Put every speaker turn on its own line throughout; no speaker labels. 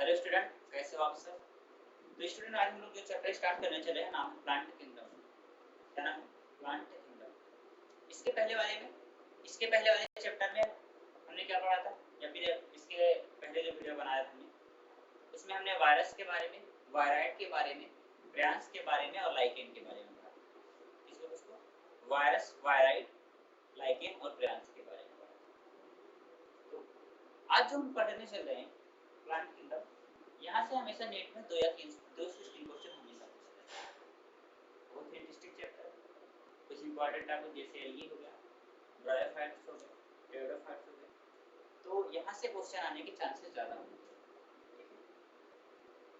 Hello student, कैसे हो आप सब। तो स्टूडेंट आज हम लोग जो चैप्टर स्टार्ट करने चले हैं नाम है प्लांट किंगडम। क्या नाम है? Plant kingdom. इसके पहले वाले चैप्टर में हमने क्या पढ़ा था, या फिर इसके पहले जो वीडियो बनाया था हमने, उसमें हमने वायरस के बारे में, वायराइड के बारे में, ब्रांच के बारे में और लाइकेन के बारे में पढ़ा। इसको दोस्तों वायरस, वायराइड, लाइकेन और ब्रांच के बारे में पढ़ा। तो आज जो हम पढ़ने चल रहे हैं प्लांट किंगडम, यहाँ से हमेशा नेट में 2 या 3 2 से 3 क्वेश्चन हमेशा पूछते हैं। वो थेटिस्टिक चैप्टर कुछ इंपॉर्टेंट आपको जैसे एल्गी हो गया, ब्रायोफाइट्स हो गए, टेरिडोफाइट्स हो गए, तो यहाँ से क्वेश्चन आने के चांसेस ज़्यादा होते हैं।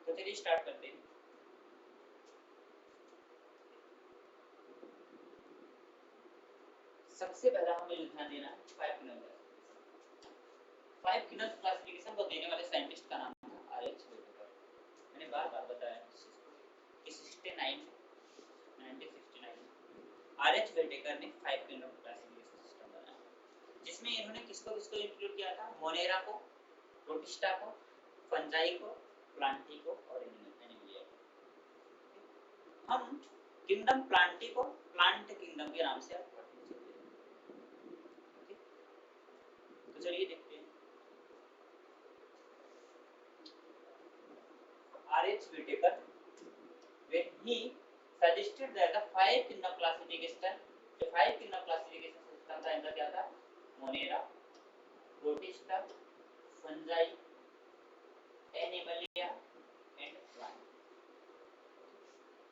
तो चलिए स्टार्ट करते हैं। सबसे पहला हमें जो ध्यान देना है 5 किनल क्लासिफिकेशन। 5 किनल क्लासिफिकेशन को देने वाले साइंटिस्ट का नाम था आरएच व्हिटेकर। मैंने बार-बार बताया इस चीज़ को कि 1969 में आरएच व्हिटेकर ने 5 किनल क्लासिफिकेशन सिस्टम बनाया, जिसमें इन्होंने किसको इंक्लूड किया था? मोनेरा को, प्रोटिस्टा को, फंजाई को, प्लांटी को और एनिमलिया को। हम किंगडम प्लांटी को प्लांट किंगडम के नाम से आप पढ़ते चलते हैं। तो चलिए देखते हैं। RH Whittaker when he suggested that the 5 kingdom classification, the 5 kingdom classification system का इनका क्या था? Monera, Protista, fungi, Animalia and plant.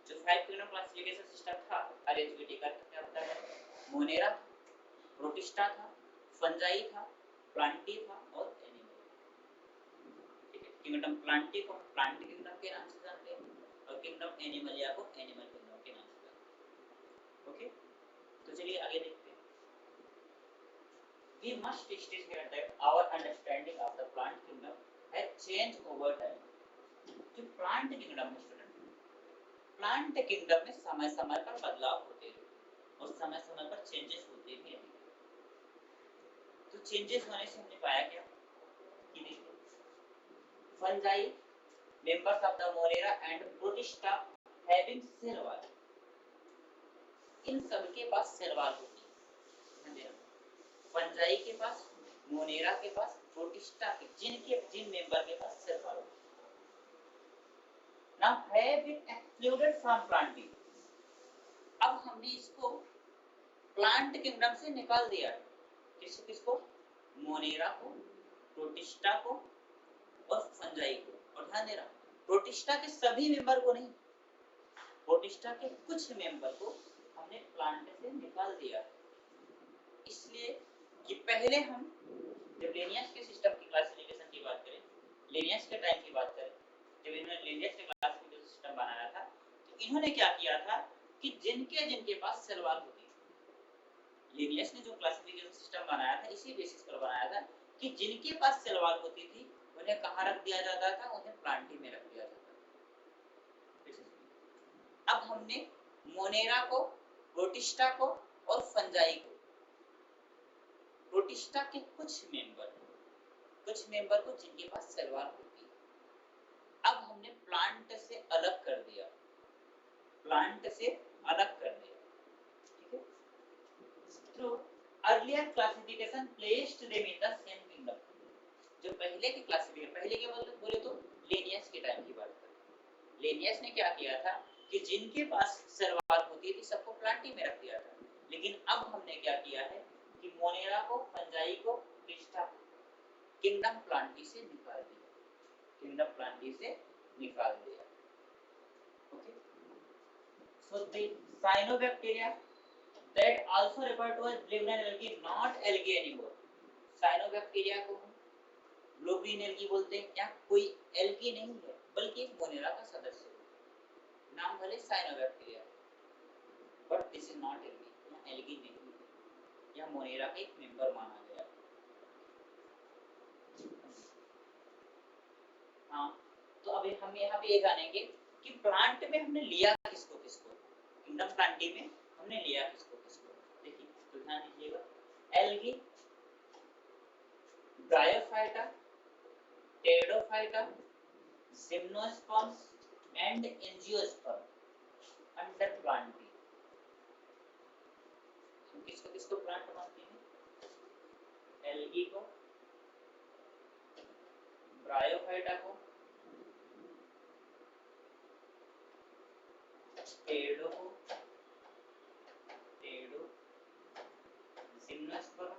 जो 5 किंगडम क्लासिफिकेशन सिस्टम था आरएच व्हिटेकर का क्या होता है? मोनेरा, प्रोटिस्टा था, फंजाई था, प्लांटी था और एनिमलिया। ठीक है, किंगडम प्लांटी को प्लांट किंगडम के नाम से जानते हैं और किंगडम एनिमलिया को एनिमल किंगडम के नाम से जानते हैं। ओके, तो चलिए आगे देखते हैं। We must state here that our understanding of the plant kingdom has changed over time. जो प्लांट किंगडम है स्टूडेंट, प्लांट किंगडम में समय समय पर बदलाव होते हैं और समय समय पर चेंजेस होते भी हैं। तो चेंजेस होने से हमने पाया क्या कि देखिए, fungi members of the Monera and Protista having cell wall, इन सब के पास सेल वॉल होती है। फंजाई के पास, मोनेरा के पास, प्रोटिस्टा के जिन मेंबर के पास सेल वॉल होती है। Now have been excluded from planting. अब हमने इसको प्लांट किंगडम से निकाल दिया है। किसको? मोनेरा को, प्रोटिस्टा को और फंजाई को। और ध्यान देना, प्रोटिस्टा के सभी मेंबर को नहीं, प्रोटिस्टा के कुछ मेंबर को हमने प्लांट से निकाल दिया। इसलिए कि पहले हम जब लिनियस के सिस्टम की क्लासिफिकेशन की बात करें, लिनियस के टाइम की बात करें, जब इन्होंने लिनियस के क्लासिफिकेशन सिस्टम बनाया था, तो इन्होंने क्या किया था कि जिनके पास सेल वॉल होती थी, लिनियस ने जो क्लासिफिकेशन सिस्टम बनाया था इसी बेसिस पर बनाया था कि जिनके पास सेल वॉल होती थी उन्हें कहाँ रख दिया जाता था? उन्हें प्लांटी में रख दिया जाता था। अब हमने मोनेरा को, प्रोटिस्टा को और फंजाई को, प्रोटिस्टा के कुछ मेंबर को जिनके पास सेल वॉल होती है, अब हमने प्लांट से अलग कर दिया, ठीक है। तो earlier classification placed them in the same kingdom. जो पहले के क्लासिफिकेशन, पहले के मतलब बोले तो लिनियस के टाइम की बात करें, लिनियस ने क्या किया था कि जिनके पास सेल वॉल होती थी सबको प्लांटी में रख दिया था। लेकिन अब हमने क्या किया है कि मोनेरा को, फंजाई को, प्रोटिस्टा को किंगडम प्लांटी से निकाल दिया, okay. So the cyanobacteria that also referred to as Bleugrine algae, not algae anymore. Cyanobacteria को ब्लूग्रीन एल्गी बोलते हैं। क्या कोई एल्गी नहीं है बल्कि एक मोनेरा का सदस्य है, नाम भले cyanobacteria, but this is not algae, यह एल्गी नहीं है, यह मोनेरा का एक मेंबर माना गया। हाँ, तो अब हम यहाँ पे ये जानेंगे कि प्लांट में हमने लिया किसको, किंगडम प्लांटी में हमने लिया किसको। देखिए तो ध्यान दीजिएगा, algae, bryophyta, pteridophyta, gymnosperms and angiosperm under planting. हम किसको किसको प्लांट मानते हैं? एल्गी को, ब्रायोफाइटा को, टेडो को, टेडो, जिम्नोस्पर्म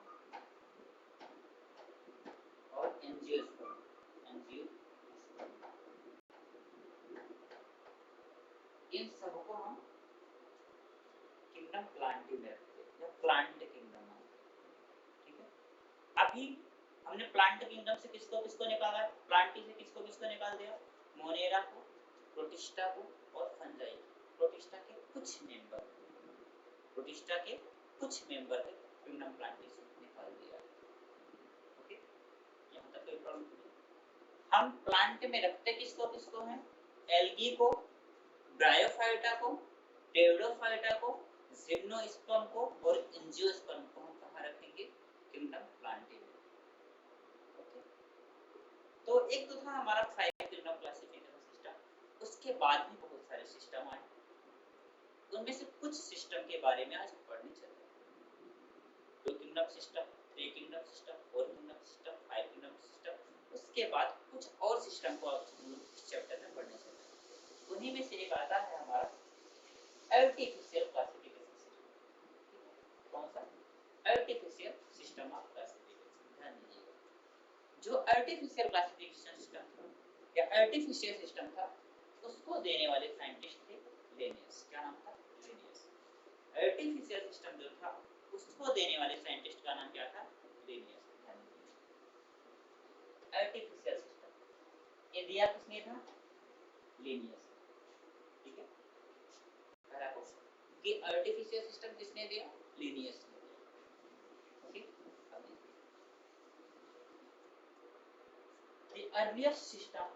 और एंजियोस्पर्म, एंजियोस्पर्म। इन सबको हम किंगडम प्लांटी में रखते हैं या प्लांट किंगडम मानते हैं। ठीक है, अभी हमने प्लांट किंगडम से किसको किसको निकाला? प्लांटी से किसको किसको निकाल दिया? मोनेरा को, प्रोटिस्टा को और फंजाई। प्रोटिस्टा के कुछ मेंबर, प्रोटिस्टा के कुछ मेंबर है किंगडम प्लांटी से निकाल दिया। ओके, यहां तक कोई प्रॉब्लम नहीं। हम प्लांट में रखते किसको किसको हैं? एल्गी को, ब्रायोफाइटा को, टेरिडोफाइटा को, जिम्नोस्पर्म को और एंजियोस्पर्म को हम कहां रखेंगे? किंगडम प्लांटी में। ओके, तो एक तो था हमारा 5 किंगडम क्लासिफिकेशन सिस्टम, उसके बाद भी बहुत सारे सिस्टम आए। उनमें से कुछ सिस्टम के बारे में आज पढ़ने चल रहे हैं। 2 kingdom system, 3 kingdom system, 4 kingdom system, 5 kingdom system, उसके बाद कुछ और सिस्टम को आप इस चैप्टर में पढ़ने चल रहे हैं। उन्हीं में से एक आता है हमारा आर्टिफिशियल क्लासिफिकेशन सिस्टम। कौन सा? Artificial system of classification. ध्यान दीजिएगा, जो आर्टिफिशियल क्लासिफिकेशन सिस्टम था या आर्टिफिशियल सिस्टम था, उसको देने वाले साइंटिस्ट थे लेनियस। क्या नाम था? लेनियस। आर्टिफिशियल सिस्टम जो था उसको देने वाले साइंटिस्ट का नाम क्या था? लेनियस। ध्यान दीजिए, आर्टिफिशियल सिस्टम ये दिया किसने था? लेनियस। ठीक है, पहला क्वेश्चन कि आर्टिफिशियल सिस्टम किसने दिया? लेनियस ने दिया। Okay, the earliest system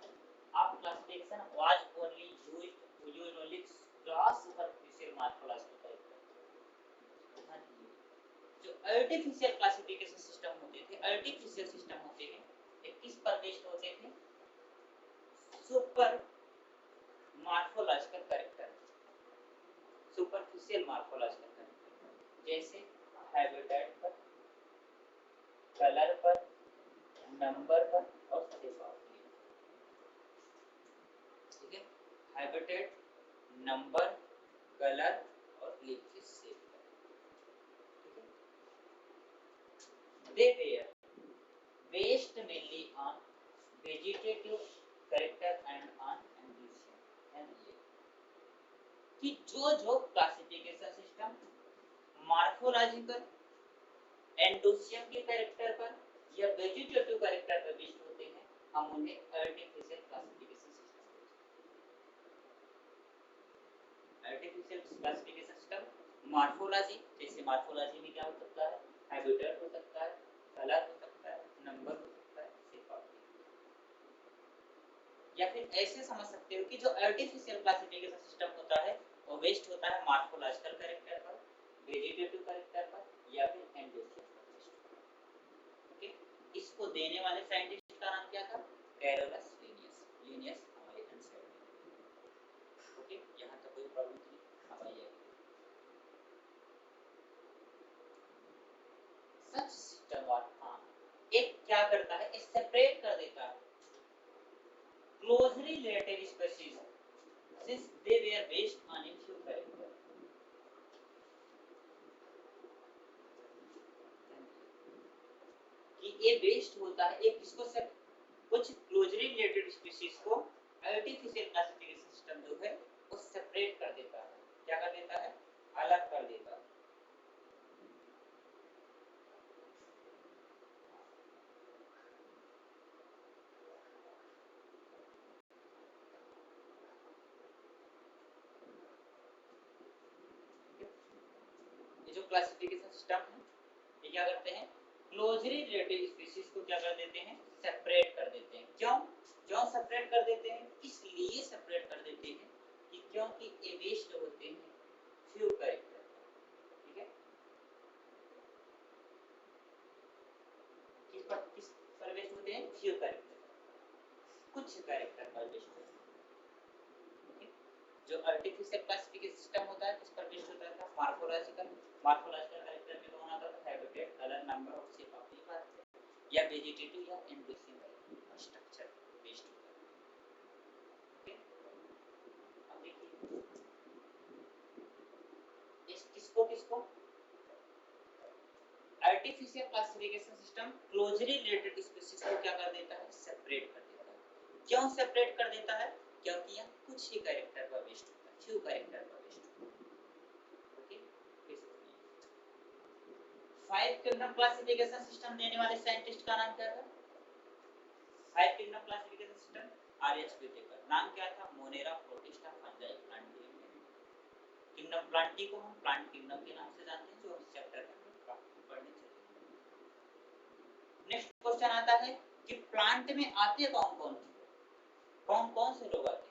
of classification was only used only gross superficial morphological character। जो आर्टिफिशियल क्लासिफिकेशन सिस्टम होते थे, आर्टिफिशियल सिस्टम होते हैं, ये किस पर बेस्ड होते थे? Super morphological character, superficial morphological character, जैसे हैबिटेट पर, कलर पर, नंबर पर और शेप ऑफ लीफ। ठीक है, हैबिटेट, नंबर, कलर और लीफ की शेप पर। ठीक है, they were based mainly on vegetative character and on ambition। कि जो क्लासिफिकेशन सिस्टम मॉर्फोलॉजिकल, एंडोसियम के कैरेक्टर पर या वेजिटेटिव कैरेक्टर पर बेस्ड होते हैं, हम उन्हें आर्टिफिशियल क्लासिफिकेशन सिस्टम बोलते हैं। आर्टिफिशियल क्लासिफिकेशन सिस्टम मॉर्फोलॉजी, जैसे मॉर्फोलॉजी में क्या हो सकता है? हैबिटेट हो सकता है, कलर हो सकता है, नंबर हो सकता है, शेप ऑफ लीफ। या फिर ऐसे समझ सकते हो कि जो आर्टिफिशियल क्लासिफिकेशन सिस्टम होता है वो बेस्ड होता है मॉर्फोलॉजिकल कैरेक्टर पर, वेजिटेटिव कैरेक्टर पर या फिर एंडोसियम पर। ओके, इसको देने वाले साइंटिस्ट का नाम क्या था? Carolus Linnaeus. लीनियस हमारे आंसर में। ओके, यहां तक कोई प्रॉब्लम नहीं। अब आइए, सच सिस्टम और एक क्या करता है? सेपरेट कर देता है closely related species since they were based on a few characters। कि ये बेस्ड होता है एक किसको से कुछ क्लोजली रिलेटेड स्पीशीज को आर्टिफिशियल क्लासिफिकेशन सिस्टम जो है वो सेपरेट कर देता है। क्या कर देता है? अलग कर देता है। ये जो क्लासिफिकेशन सिस्टम है ये क्या करते हैं? क्लोजली रिलेटेड स्पीशीज को क्या कर देते हैं? सेपरेट कर देते हैं। क्यों क्यों सेपरेट कर देते हैं? इसलिए सेपरेट कर देते हैं कि क्योंकि ये बेस्ड होते हैं फ्यू कैरेक्टर। ठीक है, किस पर बेस्ड होते हैं? Few character. कुछ कैरेक्टर पर बेस्ड होता है। जो आर्टिफिशियल क्लासिफिकेशन सिस्टम होता है किस पर बेस्ड होता था? मार्फोलॉजिकल कैरेक्टर में कौन आता था? हैबिटेट, कलर, नंबर और शेप ऑफ द पार्ट या वेजिटेटिव या एंडोसियम स्ट्रक्चर बेस्ड होता है। अब देखिए इस किसको artificial classification system closely related species को क्या कर देता है? सेपरेट कर देता है। क्यों सेपरेट कर देता है? क्योंकि यह कुछ ही कैरेक्टर पर बेस्ड होता है, फ्यू कैरेक्टर पर बेस्ड होता है। Okay, five kingdom classification system देने वाले साइंटिस्ट का नाम क्या था? Five kingdom classification system R H Whittaker. नाम क्या था? मोनेरा, प्रोटिस्टा, फंजाई, प्लांटियम। किंगडम प्लांटी को हम प्लांट किंगडम के नाम से जानते हैं, जो इस चैप्टर में पढ़ने चलेंगे। नेक्स्ट क्वेश्चन आता है कि प्लांट में आते कौन कौन से लोग आते हैं?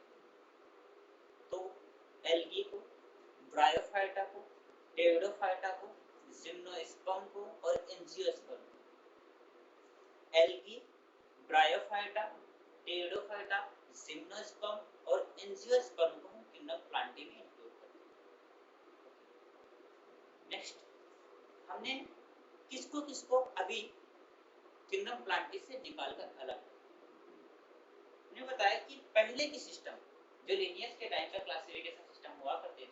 तो एल्गी को, ब्रायोफाइटा को, टेरिडोफाइटा को, जिम्नोस्पर्म को और एंजियोस्पर्म को। एल्गी, ब्रायोफाइटा, टेरिडोफाइटा, जिम्नोस्पर्म और एंजियोस्पर्म को हम किंगडम प्लांटी में इंक्लूड करते हैं। नेक्स्ट हमने किसको अभी किंगडम प्लांटी से निकालकर अलग हमने बताया कि पहले की सिस्टम जो लिनियस के टाइम पर क्लासिफिकेशन सिस्टम हुआ करते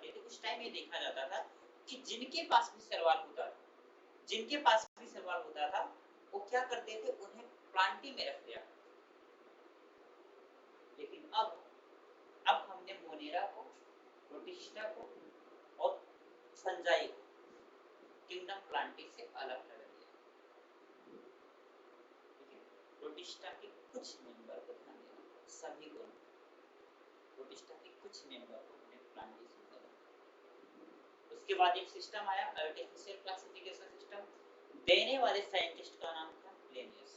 थे, उस टाइम ये देखा जाता था कि जिनके पास भी सवाल होता था वो क्या करते थे? उन्हें प्लांटी में रख दिया। लेकिन अब हमने मोनेरा को, प्रोटिस्टा को और फंजाई को किंगडम प्लांटी से अलग कर दिया। ठीक है, प्रोटिस्टा के कुछ मेंबर को ध्यान देना, सभी को प्रोटिस्टा के कुछ मेंबर को हमने प्लांटी से अलग। उसके बाद एक सिस्टम आया आर्टिफिशियल क्लासिफिकेशन सिस्टम। देने वाले साइंटिस्ट का नाम था लेनियस।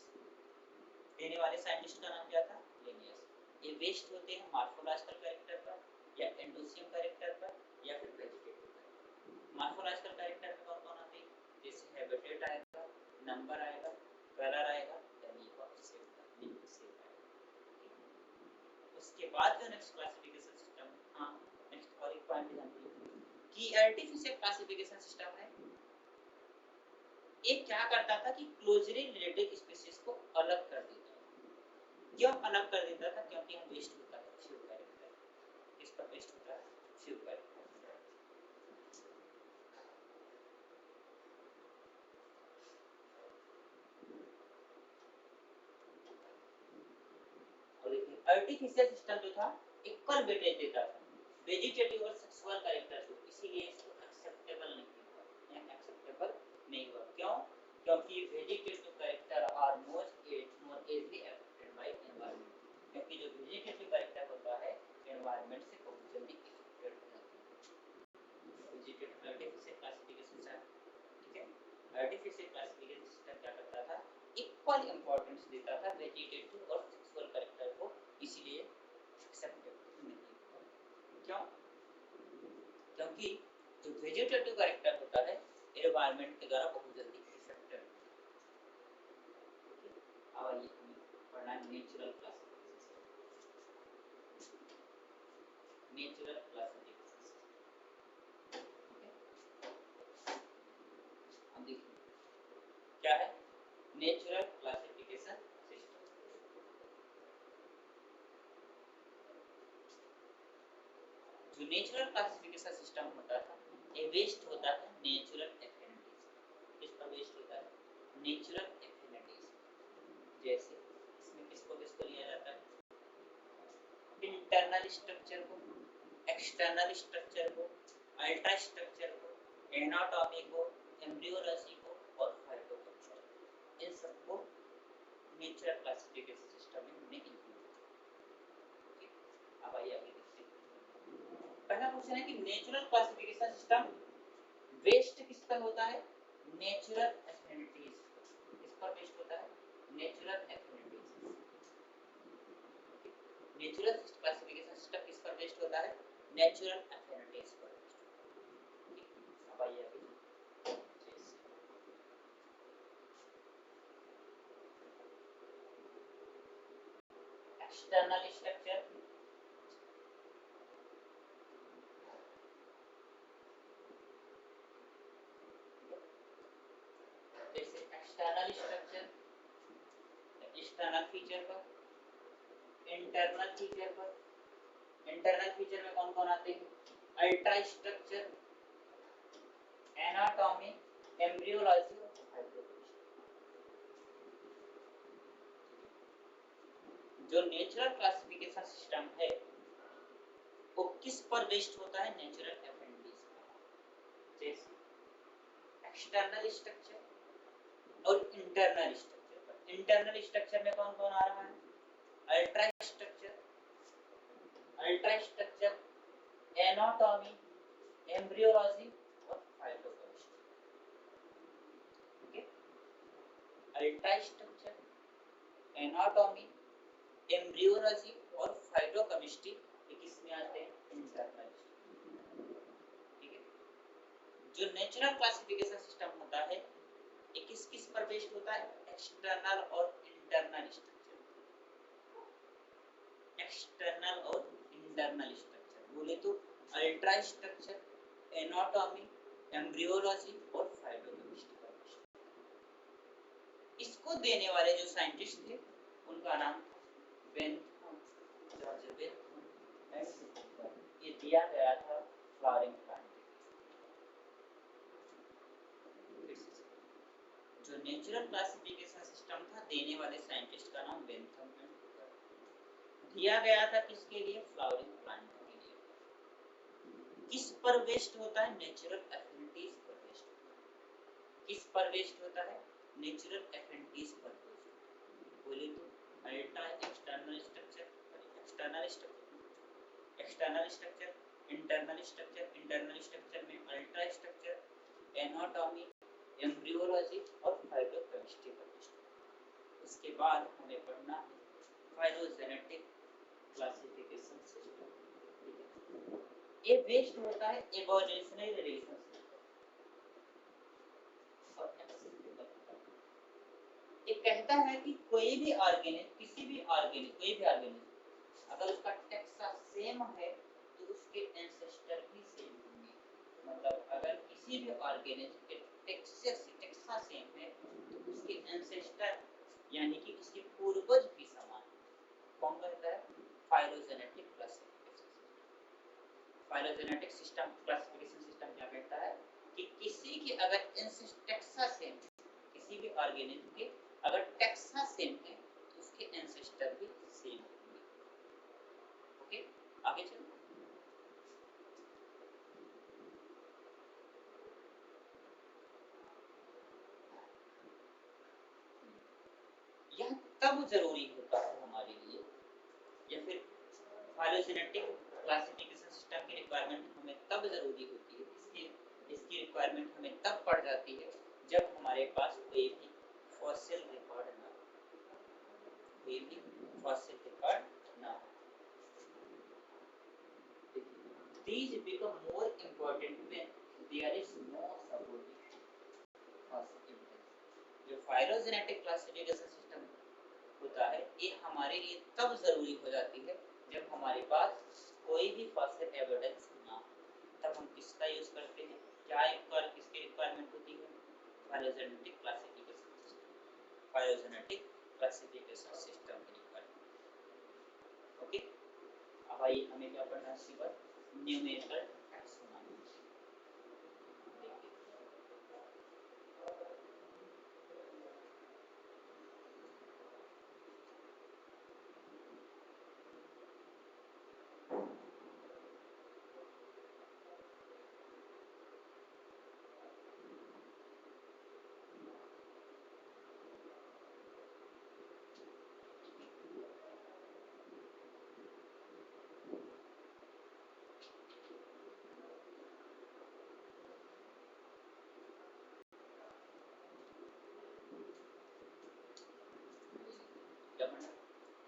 ये बेस्ड होते हैं मार्फोलॉजिकल कैरेक्टर पर या एंडोसियम कैरेक्टर पर या फिर वेजिटेटिव कैरेक्टर। मार्फोलॉजिकल कैरेक्टर में कौन कौन आते हैं? जैसे हैबिटेट आएगा, नंबर आएगा, कलर आएगा या लीफ ऑफ शेप आएगा। उसके बाद जो नेक्स्ट क्लासिफिकेशन सिस्टम नेक्स्ट और एक पॉइंट ध्यान दीजिए कि आर्टिफिशियल क्लासिफिकेशन सिस्टम है ये क्या करता था कि क्लोजली रिलेटेड स्पीशीज को अलग कर देता था। क्यों अलग कर देता था? क्योंकि हम बेस्ड होता है फ्यू कैरेक्टर। इस पर बेस्ड होता है फ्यू कैरेक्टर। और देखिए आर्टिफिशियल सिस्टम जो था इक्वल वेटेज देता था वेजिटेटिव और सेक्सुअल कैरेक्टर को, इसीलिए इसको एक्सेप्टेबल नहीं हुआ। क्यों? क्योंकि vegetative characters are more easily affected by environment. क्योंकि जो वेजिटेटिव कैरेक्टर होता है एनवायरनमेंट से बहुत जल्दी अफेक्टेड हो जाता है। वेजिटेटिव आर्टिफिशियल क्लासिफिकेशन सिस्टम, ठीक है, आर्टिफिशियल क्लासिफिकेशन सिस्टम क्या करता था? इक्वल इंपॉर्टेंस देता था वेजिटेटिव और सेक्सुअल कैरेक्टर को, इसीलिए एक्सेप्टेबल नहीं हुआ। क्यों? क्योंकि जो वेजिटेटिव कैरेक्टर होता है एनवायरनमेंट के द्वारा बहुत जल्दी इफेक्टेड। अब आइए पढ़ना नेचुरल क्लासिफिकेशन। नेचुरल क्लासिफिकेशन, अब देखिए क्या है नेचुरल क्लासिफिकेशन सिस्टम। जो नेचुरल क्लासिफिकेशन सिस्टम होता था ये बेस्ड होता है नेचुरल एफिनिटीज। किस पर बेस्ड होता है? Natural affinities. जैसे इसमें किसको लिया जाता है? इंटरनल स्ट्रक्चर को, एक्सटर्नल स्ट्रक्चर को, अल्ट्रा स्ट्रक्चर को, एनाटॉमी को, एम्ब्रियोलॉजी को और फाइटोकेमिस्ट्री, इन सबको नेचुरल क्लासिफिकेशन सिस्टम में हमने इंक्लूड किया। अब आइए आगे देखते हैं। पहला क्वेश्चन है कि नेचुरल क्लासिफिकेशन सिस्टम बेस्ड किस पर होता है? Natural affinities. किस पर बेस्ड होता है? Natural affinities. Natural classification system किस पर बेस्ड होता है? नेचुरल एफिनिटीज पर बेस्ड। अब आइए आगे। एक्सटर्नल स्ट्रक्चर, जैसे एक्सटर्नल स्ट्रक्चर, एक्सटर्नल फीचर पर, इंटरनल फीचर पर। इंटरनल फीचर में कौन कौन आते हैं? अल्ट्रा स्ट्रक्चर, एनाटॉमी, एम्ब्रियोलॉजी और हाइड्रोलॉजी। जो नेचुरल क्लासिफिकेशन सिस्टम है वो किस पर बेस्ड होता है? नेचुरल एफिनिटीज पर। जैसे एक्सटर्नल स्ट्रक्चर और इंटरनल स्ट्रक्चर पर। इंटरनल स्ट्रक्चर में कौन कौन आ रहा है? अल्ट्रा स्ट्रक्चर, एनाटॉमी, एम्ब्रियोलॉजी और phytochemistry. Okay, ultra structure, anatomy, embryology और फाइटोकेमिस्ट्री ये किस में आते हैं? इंटरनल। ठीक है, जो नेचुरल क्लासिफिकेशन सिस्टम होता है ये किस किस पर बेस्ड होता है? एक्सटर्नल और इंटरनल स्ट्रक्चर, एक्सटर्नल और इंटरनल स्ट्रक्चर। बोले तो अल्ट्रा स्ट्रक्चर, एनाटॉमी, एम्ब्रियोलॉजी और फाइटोकेमिस्ट्री पर बेस्ड। इसको देने वाले जो साइंटिस्ट थे उनका नाम Bentham, George Bentham and silver. ये दिया गया था फ्लावरिंग प्लांट। जो नेचुरल क्लासिफिकेशन सिस्टम था देने वाले साइंटिस्ट का नाम बेंथम एंड सिल्वर। दिया गया था किसके लिए? फ्लावरिंग प्लांट के लिए। किस पर बेस्ड होता है? नेचुरल एफिनिटीज पर बेस्ड। किस पर बेस्ड होता है? नेचुरल एफिनिटीज पर बेस्ड। बोले तो ultra external structure, external structure, internal structure, internal structure में अल्ट्रा स्ट्रक्चर, एनाटॉमी, एम्ब्रियोलॉजी और फाइटोकेमिस्ट्री पर बेस्ड। उसके बाद हमें पढ़ना है फाइलोजेनेटिक क्लासिफिकेशन सिस्टम। ये बेस्ड होता है इवोल्यूशनरी रिलेशनशिप और एक्सेप्टेबल। ये कहता है कि कोई भी ऑर्गेनिज्म, किसी भी ऑर्गेनिज्म, कोई भी ऑर्गेनिज्म अगर उसका टेक्सा सेम है तो उसके एंसेस्टर भी सेम होंगे। मतलब अगर किसी भी ऑर्गेनिज्म के टेक्सा सेम है तो उसके एंसेस्टर यानी कि उसके पूर्वज भी समान हैं। कौन कहता है? Phylogenetic classification. Phylogenetic system classification system क्या कहता है कि किसी के अगर टेक्सा सेम, किसी भी ऑर्गेनिज्म के अगर टेक्सा सेम है तो उसके एंसेस्टर भी सेम होंगे। ओके, आगे चलो। यह तब जरूरी होता है हमारे लिए, या फिर फाइलोजेनेटिक क्लासिफिकेशन सिस्टम की रिक्वायरमेंट हमें तब जरूरी होती है, इसकी रिक्वायरमेंट हमें तब पड़ जाती है जब हमारे पास कोई भी फॉसिल रिकॉर्ड ना हो, कोई भी फॉसिल रिकॉर्ड ना हो। These become more important when there is no supporting fossil evidence. जो फाइलोजेनेटिक क्लासिफिकेशन सिस्टम होता है ये हमारे लिए तब जरूरी हो जाती है जब हमारे पास कोई भी फॉसिल एविडेंस ना हो। तब हम किसका यूज करते हैं? क्या किसकी रिक्वायरमेंट होती है? Phylogenetic classification system, phylogenetic classification system की रिक्वायरमेंट। ओके, अब आइए हमें क्या पढ़ना है? सिर्फ न्यूमेरिकल टैक्सोनॉमी।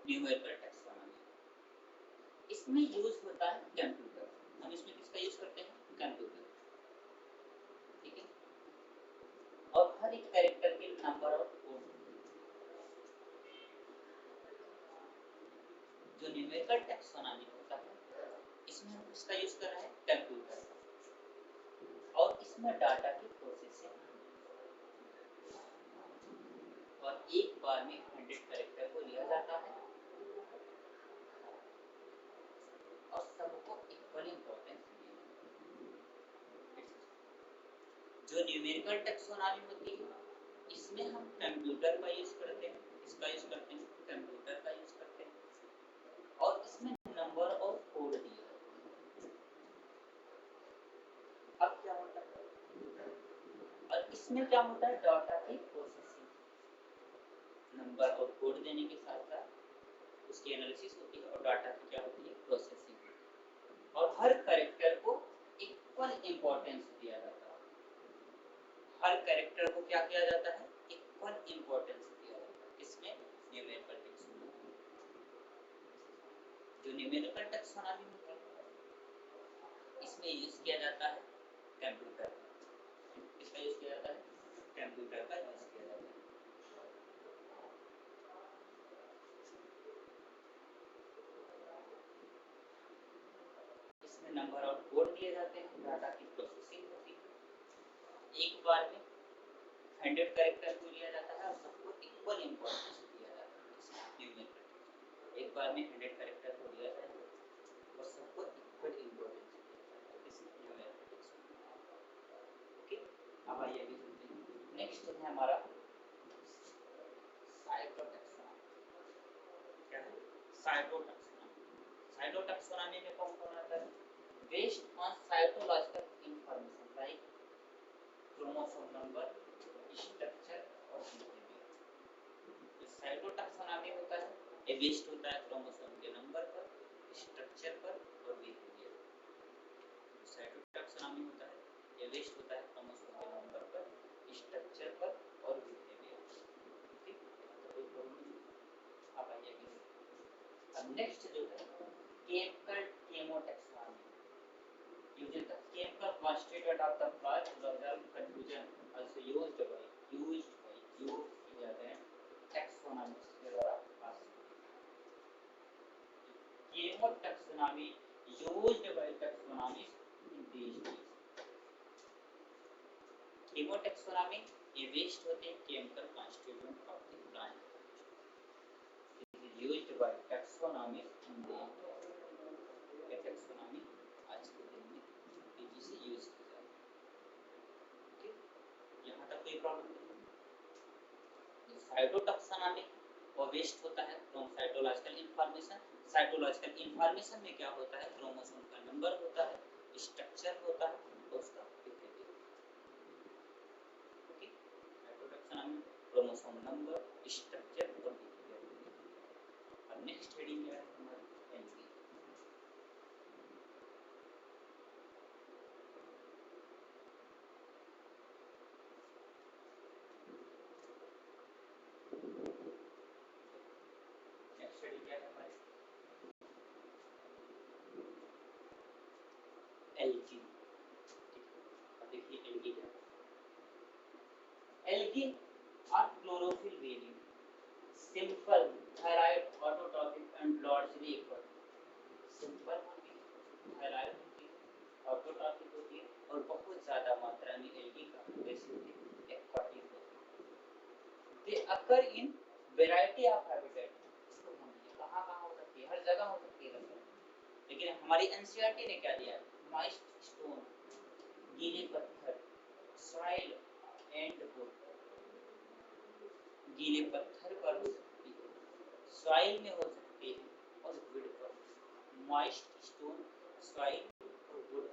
न्यूमेरिकल टैक्सोनॉमी, इसमें यूज होता है कंप्यूटर। हम इसमें किसका यूज करते हैं? कंप्यूटर। ठीक है, और हर एक कैरेक्टर के नंबर ऑफ कोड, जो न्यूमेरिकल टैक्सोनॉमी होता है इसमें हम किसका यूज कर रहे हैं, कंप्यूटर, और इसमें डाटा की प्रोसेसिंग, और एक बार में 100 कैरेक्टर को लिया जाता है और सबको इक्वल इंपॉर्टेंस दिया। जो न्यूमेरिकल टैक्सोनॉमी होती है इसमें हम कंप्यूटर का यूज करते हैं, इसका यूज करते हैं, कंप्यूटर का यूज करते हैं, और इसमें नंबर और कोड दिया है। अब क्या होता है, और इसमें क्या होता है, डाटा की प्रोसेसिंग, नंबर और कोड देने के साथ साथ उसकी एनालिसिस होती है और डाटा की क्या होती है, प्रोसेसिंग, और हर कैरेक्टर को इक्वल इंपॉर्टेंस दिया जाता है। हर कैरेक्टर को क्या किया जाता है, इक्वल इंपॉर्टेंस दिया जाता है। इसमें न्यूमेरिकल टैक्सोनॉमी, जो न्यूमेरिकल टैक्सोनॉमी होती है इसमें यूज किया जाता है कंप्यूटर, इसका यूज किया जाता है, कंप्यूटर का यूज किया जाता है। इसमें नंबर और कोड दिए जाते हैं, डाटा की प्रोसेसिंग होती है, एक बार में 100 कैरेक्टर को लिया जाता है और सबको इक्वल इंपॉर्टेंस दिया जाता है। एक बार में 100 कैरेक्टर को लिया जाता है और सबको इक्वल इंपॉर्टेंस दिया जाता है। ओके, अब आइए अभी सुनते हैं। नेक्स्ट है हमारा साइटोटैक्सोनॉमी। क्या है, साइटोटैक्सोनॉमी। साइटोटैक्सोनॉमी में कौन कौन आता है, based on cytological information like chromosome number, structure और बिहेवियर। साइटोटैक्सोनॉमी होता है, ये बेस्ड होता है क्रोमोसोम के नंबर पर, स्ट्रक्चर पर और बिहेवियर। साइटोटैक्सोनॉमी होता है, ये बेस्ड होता है क्रोमोसोम के नंबर पर, स्ट्रक्चर पर और बिहेवियर। ठीक, अब आइए अब नेक्स्ट जो है chemical केमोटैक्सोनॉमी। Using the chemical constituent of the plant to resolve confusion also used किए जाते हैं टैक्सोनॉमिस्ट के द्वारा पास। केमोटैक्सोनॉमी used by taxonomists in these days। केमोटैक्सोनॉमी ये बेस्ड होते हैं chemical constituent of the plant, it is used by taxonomists in these days। Taxonomy आज के दिन में तेजी से यूज की जाती है। ठीक, यहाँ तक कोई प्रॉब्लम नहीं। साइटोटैक्सोनॉमी वो बेस्ड होता है from cytological information. Cytological information में क्या होता है, क्रोमोसोम का नंबर होता है, स्ट्रक्चर होता है और उसका behaviour. Okay, cytotaxonomy chromosome number, structure और बिहेवियर। अब नेक्स्ट हेडिंग है हमारी एलगी। एल्गी। देखिए एल्गी क्या है, algae are chlorophyll variant, simple, thalloid, autotrophic and largely aquatic. Simple होती है, थायराइड होती है, ऑटोट्रॉपिक होती है और बहुत ज्यादा मात्रा में एल्गी का वैसे होती है, एक्वाटिक होती है। दे अकर इन वैरायटी ऑफ हैबिटेट। कहाँ हो सकती है, हर जगह हो सकती है, लेकिन हमारी एनसीईआरटी ने क्या दिया है, मॉइस्ट स्टोन, गीले पत्थर, सॉइल एंड वुड। गीले पत्थर पर हो सकती है, सॉइल में हो सकती है और वुड पर। मॉइस्ट स्टोन, सॉइल और वुड।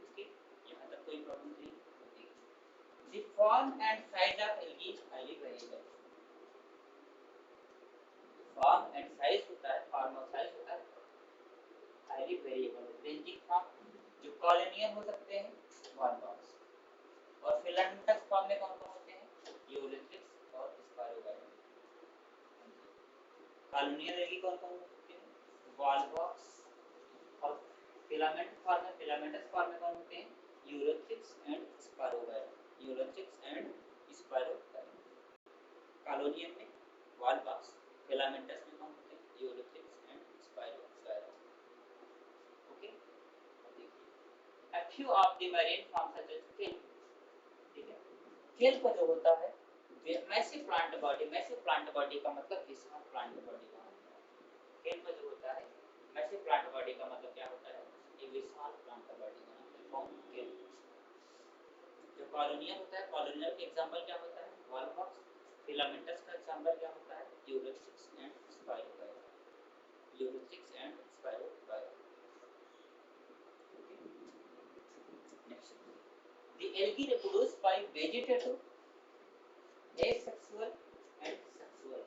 ओके, यहाँ तक कोई प्रॉब्लम नहीं होती। The form and size of algae is highly variable. Form and size होता है, फॉर्म और साइज होता है हाईली वेरिएबल, रेंजिंग फ्रॉम, जो कॉलोनियल हो सकते हैं वन बॉक्स, और फिलामेंटस फॉर्म में कौन कौन होते हैं, यूरेट्रिक्स और स्पायरोगाइडम। कॉलोनियल एल्गी कौन कौन हो सकते हैं, वॉल बॉक्स, और फिलामेंट फॉर्म में, फिलामेंटस फॉर्म में कौन होते हैं, ulothrix and spirogyra, ulothrix and spirogyra. Colonial में वॉल बॉक्स, फिलामेंटस में कौन होते हैं, of the marine form such as kelp, ठीक है। केल्प जो होता है मैसिव प्लांट बॉडी का मतलब विशाल प्लांट बॉडी का होता है। केल्प जो होता है मैसिव प्लांट बॉडी का मतलब क्या होता है, ये विशाल प्लांट बॉडी का मतलब फॉर्म केल्प। जो कॉलोनियल होता है, कॉलोनियल के एग्जांपल क्या होता है, वॉलवॉक्स। फिलामेंटस का एग्जांपल क्या होता है, Ulothrix and Spirogyra, Ulothrix and Spirogyra. Next, the algae reproduce by vegetative, asexual and sexual।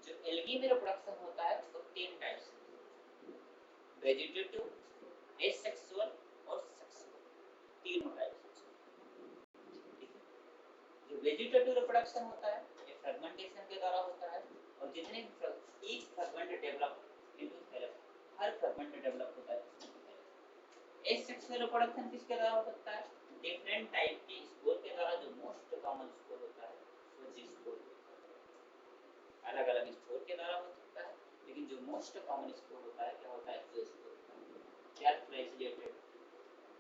जो एल्गी में रिप्रोडक्शन होता है उसको तीन टाइप से, वेजिटेटिव, एसेक्सुअल और सेक्सुअल, तीनों टाइप से। जो वेजिटेटिव रिप्रोडक्शन होता है ये फ्रेगमेंटेशन के द्वारा होता है, और जितने each fragment develop into thallus, हर फ्रेगमेंट डेवलप होता है। एसेक्सुअल रिप्रोडक्शन किसके द्वारा हो सकता है, डिफरेंट टाइप के स्पोर के द्वारा। जो मोस्ट कॉमन स्पोर होता है वो जी स्पोर, अलग अलग स्पोर के द्वारा हो सकता है, लेकिन जो मोस्ट कॉमन स्पोर होता है क्या होता है, जो स्पोर होता है, they are flagellated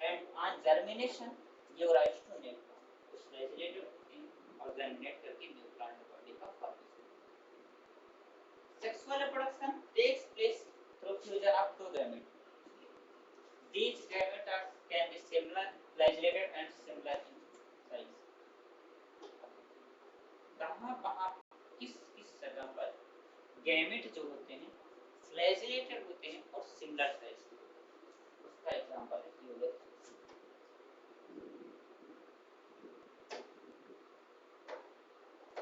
and on germination give rise to new plant. उस फ्लैजिलेटेड होते हैं और जर्मिनेट करके न्यू प्लांट बॉडी का formation. Sexual reproduction takes place through fusion of two gamete. These gametes can be similar, flagellated and similar in size। कहाँ किस जगह पर गैमेट जो होते हैं फ्लैजिलेटेड होते हैं और सिमिलर साइज के, उसका एग्जांपल है यूरेथिक्स।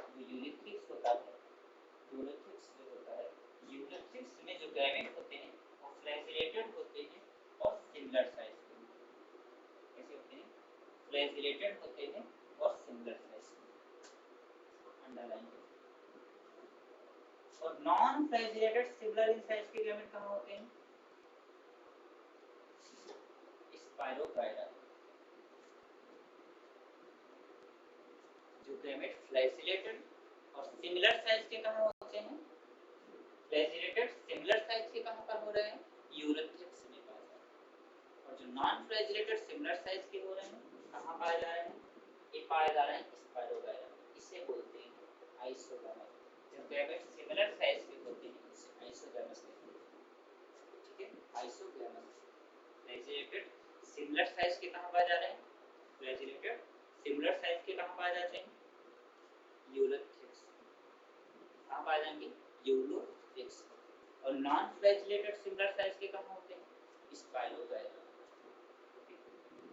जो यूरेथिक्स होता है, यूरेथिक्स जो होता है, यूरेथिक्स में जो गैमेट होते हैं वो फ्लैजिलेटेड होते हैं और सिमिलर साइज के, कैसे होते हैं, फ्लैजिलेटेड होते हैं और सिमिलर साइज के, अंडरलाइन। और non flagellated similar in size के गैमेट कहाँ होते हैं, स्पाइरोगाइरा। जो गैमेट फ्लैजिलेटेड और सिमिलर साइज के कहाँ होते हैं, फ्लैजिलेटेड सिमिलर साइज के कहाँ पर हो रहे हैं, यूरेथिक्स में पाए जा रहे हैं। और जो नॉन फ्लैजिलेटेड सिमिलर साइज के हो रहे हैं कहाँ पाए जा रहे हैं, ये पाए जा रहे हैं स्पाइरोगाइरा। इसे बोलते हैं आइसोगैमस। जब गैमेट सिमिलर साइज के होते हैं इसे आइसोगैमस कहते हैं, ठीक है, आइसोगैमस। फ्लैजिलेटेड सिमिलर साइज के कहाँ पाए जा रहे हैं, फ्लैजिलेटेड सिमिलर साइज के कहाँ पाए जाते हैं, यूरेथिक्स। कहाँ पाए जाएंगे, यूरेथिक्स। और नॉन फ्लैजिलेटेड सिमिलर साइज के कहाँ होते हैं, स्पाइरोगाइरा।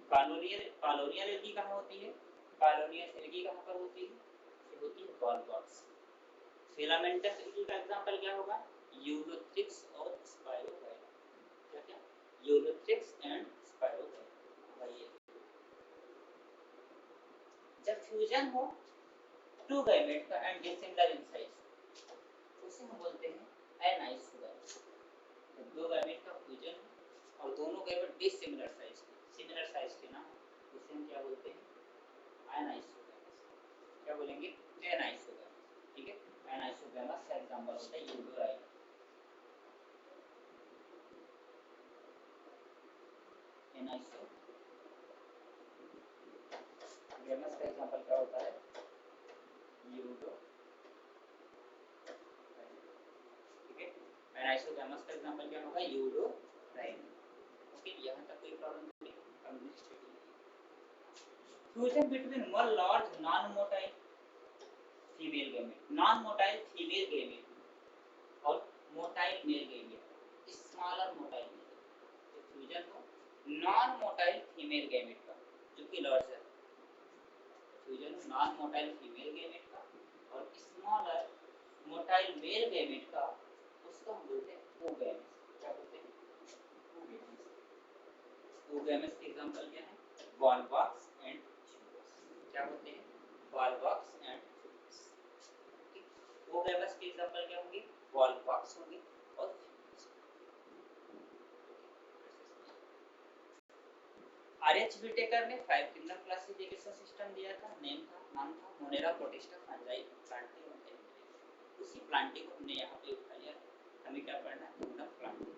कॉलोनियल एल्गी कहाँ होती है, कॉलोनियल एल्गी कहाँ पर होती है, ये होती है वॉलवॉक्स। फिलामेंटस एल्गी का एग्जांपल क्या होगा, यूरेथिक्स और स्पाइरोगाइरा। क्या क्या, यूरेथिक्स एंड स्पाइरोगाइरा। भाई जब फ्यूजन हो टू गैमेट का एंड डिसिमिलर इन साइज, उसे हम बोलते हैं एनाइसोगैमस। जब दो गैमेट का फ्यूजन हो और दोनों गैमेट डिसिमिलर साइज के, सिमिलर साइज के ना हो, उसे हम क्या बोलते हैं, एनाइसोगैमस। क्या बोलेंगे, एनाइसोगैमस, ठीक है। एनाइसोगैमस का एग्जांपल होता है यूडोराइट। एनाइसोगैमस का एग्जांपल क्या होता है, यूडोराइट, ठीक है। एनाइसोगैमस का एग्जांपल क्या होगा, यूडोराइट। ओके, यहां तक कोई प्रॉब्लम नहीं है, हम next fusion between one large non motile female gamete, non motile female gamete और motile male gamete, smaller motile male. Fusion हो नॉन मोटाइल फीमेल गैमेट का जो कि लार्ज है, fusion non motile female gamete का और स्मॉलर मोटाइल मेल गैमेट का, उसको हम बोलते हैं ओगैमेस। क्या बोलते हैं, ओगैमेस। ओगैमेस के एग्जांपल क्या है, वॉलवॉक्स एंड फ्यूगस। क्या होते हैं, वॉलवॉक्स एंड फ्यूगस। ओगैमेस के एग्जांपल क्या होंगे, वॉलवॉक्स होंगे और फ्यूगस। आरएच विटेकर ने 5 किंगडम क्लासिफिकेशन सिस्टम दिया था, नाम था मोनेरा प्रोटिस्टा फंजाई प्लांटिंग और एनिमल। उसी प्लांटिंग को हमने यहाँ पे उठा लिया। हमें क्या पढ़ना है, किंगडम प्लांटिंग।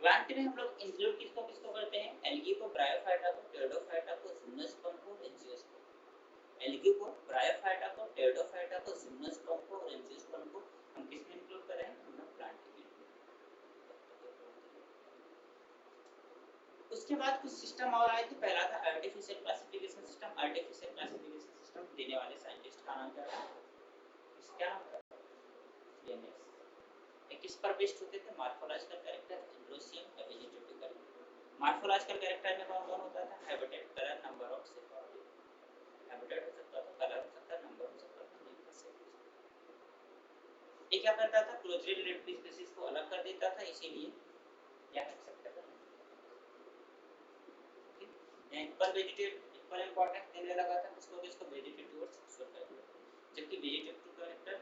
प्लांट में हम लोग इंक्लूड किसको किसको करते हैं, एल्गी को, ब्रायोफाइटा को, टेरिडोफाइटा को, जिम्नोस्पर्म को, एंजियोस्पर्म को। एल्गी को, ब्रायोफाइटा को, टेरिडोफाइटा को, जिम्नोस्पर्म को और एंजियोस्पर्म को हम किस में इंक्लूड कर रहे हैं, हम लोग प्लांट में। उसके बाद कुछ सिस्टम और आए थे, पहला था artificial classification system. Artificial classification system देने वाले साइंटिस्ट का नाम क्या था, क्या नाम था, लिनेस। किस पर बेस्ड होते थे, मॉर्फोलॉजिकल कैरेक्टर, एंड्रोसियम या वेजिटेटिव कैरेक्टर। मॉर्फोलॉजिकल कैरेक्टर में कौन कौन होता था, habitat, colour, number of cell. Habitat हो सकता था, कलर हो सकता, नंबर हो सकता था, नेम हो सकता। ये क्या करता था, क्लोजली रिलेटेड स्पीशीज को अलग कर देता था, इसीलिए क्या कर सकता था, इक्वल वेजिटेटिव इक्वल इंपॉर्टेंस देने लगा था उसको, किसको, वेजिटेटिव और सेक्सुअल कैरेक्टर। जबकि वेजिटेटिव कैरेक्टर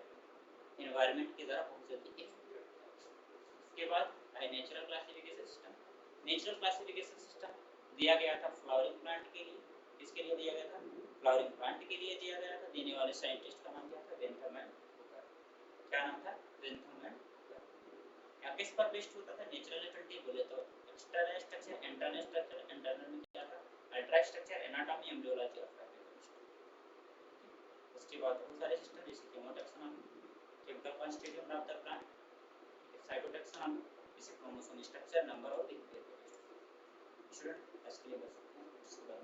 एनवायरनमेंट के द्वारा बहुत जल्दी एक्सप्लोर होता है। उसके बाद है natural classification system. Natural classification system दिया गया था फ्लावरिंग प्लांट के लिए। किसके लिए दिया गया था, फ्लावरिंग प्लांट के लिए दिया गया था। देने वाले साइंटिस्ट का नाम क्या था, बेंथम एंड हुकर। क्या नाम था, बेंथम एंड हुकर। क्या किस पर बेस्ड होता था, नेचुरलिटी बोले तो external structure, internal structure. Internal में क्या था, अल्ट्रा स्ट्रक्चर, एनाटॉमी, एम्ब्रियोलॉजी और फाइटोकेमिस्ट्री। उसके बाद बहुत सारे सिस्टम जैसे chemotaxonomy, chemical constituent of the plant, cytotaxonomy, जैसे क्रोमोसोम स्ट्रक्चर, नंबर और स्टूडेंट इसके लिए कर सकते हैं। उसके बाद